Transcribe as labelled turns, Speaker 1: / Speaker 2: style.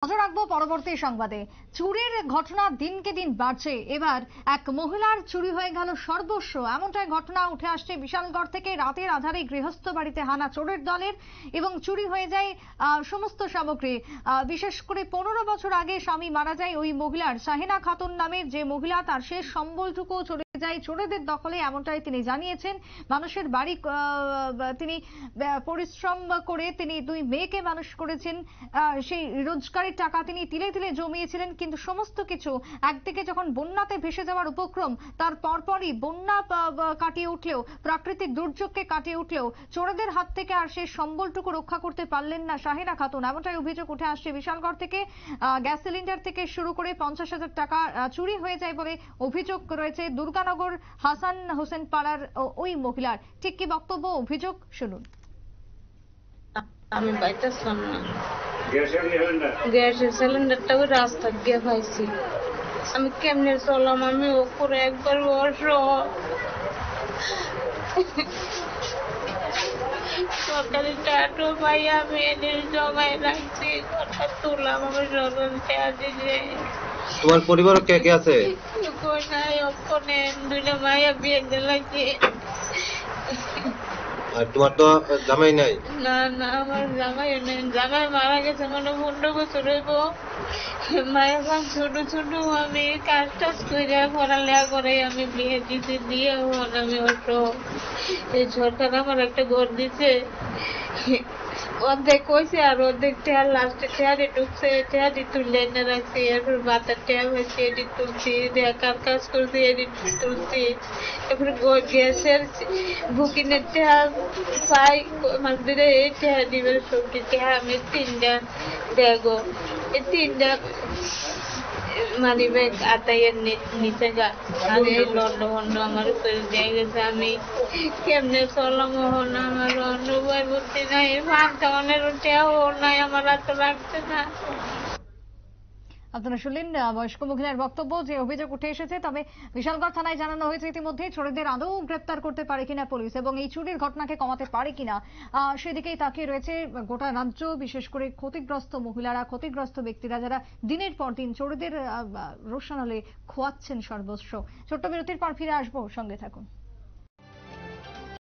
Speaker 1: নজর রাখবো পরবর্তী সংবাদে। চুরির ঘটনা দিনকে দিন বাড়ছে। এবার এক মহিলার চুরি হয়ে গেল সর্বস্ব, এমনটাই ঘটনা উঠে আসছে বিশালগড় থেকে। রাতের আধারে গৃহস্থ বাড়িতে হানা চোরের দলের এবং চুরি হয়ে যায় সমস্ত সামগ্রী। বিশেষ করে 15 বছর আগে স্বামী মারা যায় ওই মহিলার। শাহিনা খাতুন নামের যে মহিলা, তার শেষ সম্বলটুকু চলে যায় চোরেদের দখলে, এমনটাই তিনি জানিয়েছেন। মানুষের বাড়ি তিনি পরিশ্রম করে তিনি দুই মেয়েকে মানুষ করেছেন। সেই রোজগারের টাকা তিনি তিলে তিলে জমিয়েছিলেন, কিন্তু সমস্ত কিছু একদিকে যখন বন্যাতে ভেসে যাওয়ার উপক্রম, তার পরপরই বন্যা কাটিয়ে উঠলেও, প্রাকৃতিক দুর্যোগকে কাটিয়ে উঠলেও চোরেদের হাত থেকে আর সেই সম্বলটুকু রক্ষা করতে পারলেন না শাহিনা খাতুন। এমনটাই অভিযোগ উঠে আসছে বিশালগড় থেকে। গ্যাস সিলিন্ডার থেকে শুরু করে 50,000 টাকা চুরি হয়ে যায় বলে অভিযোগ রয়েছে দুর্গানগর হাসান হোসেন পাড়ার ওই মহিলার। ঠিক কি বক্তব্য, অভিযোগ শুনুন।
Speaker 2: আমি পাইতেছিলাম না, গ্যাসের সিলিন্ডারটা ওই রাস্তা দিয়ে পাইছি। আমি কেমনে চলাম, আমি ওপরে একবার সরকারি টাটো পাই, আমি এদের জমাই রাখছি, কথা তুলাম, আমি সরকারি টাকা দিলে।
Speaker 3: তোমার পরিবার কে কে আছে?
Speaker 2: কই নাই, ওখানে দুইটা মাইয়া বিয়ে দিলাইছে।
Speaker 3: আর তোমার তো জামাই নাই?
Speaker 2: না না, আমার জামাই নেই, জামাই মারা গেছে মানে 15 বছর হইব। মায়ের গান ছোট ছোট, আমি কাজ টাজ করে পড়ালেখা করে আমি বিয়ে দিতে দিয়ে আমি অসুখ। এই সরকার আমার একটা ঘর দিছে, অর্ধেক হয়েছে আর অর্ধেক টেয়ার লাস্টে টেয়ারে ঢুকছে, টেয়ারি তুললে এনে রাখছি। এরপর বাতার টেয়ার হয়েছে, এটি তুলছি, দেখার কাজ করছি, এটি তুলছি। এরপরে গ্যাসের বুকিংয়ের টেয়ার পাই মাস ধরে, এই টেয়ার দিবে সবজি টেয়ার আমি 3টা দেখো, এই 3টা মানি ব্যাগ আটাইয়ের নিচে আর এই লন্ড ভন্ড আমার উপরে দিয়ে গেছে। আমি কেমনে চলাম, না আমার অনুভব বুদ্ধি নাই, ফাঁকানের উঠেও নাই, আমার এত লাগছে না।
Speaker 1: আপনারা শুনলেন বয়স্ক মহিলার বক্তব্য, যে অভিযোগ উঠে এসেছে। তবে বিশালগড় থানায় জানানো হয়েছে ইতিমধ্যে, চোরেদের আদৌ গ্রেপ্তার করতে পারে কিনা পুলিশ এবং এই চুরির ঘটনাকে কমাতে পারে কিনা সেদিকেই তাকিয়ে রয়েছে গোটা রাজ্য। বিশেষ করে ক্ষতিগ্রস্ত মহিলারা, ক্ষতিগ্রস্ত ব্যক্তিরা, যারা দিনের পর দিন চোরেদের রোষানলে খোয়াচ্ছেন সর্বস্ব। ছোট্ট বিরতির পর ফিরে আসবো, সঙ্গে থাকুন।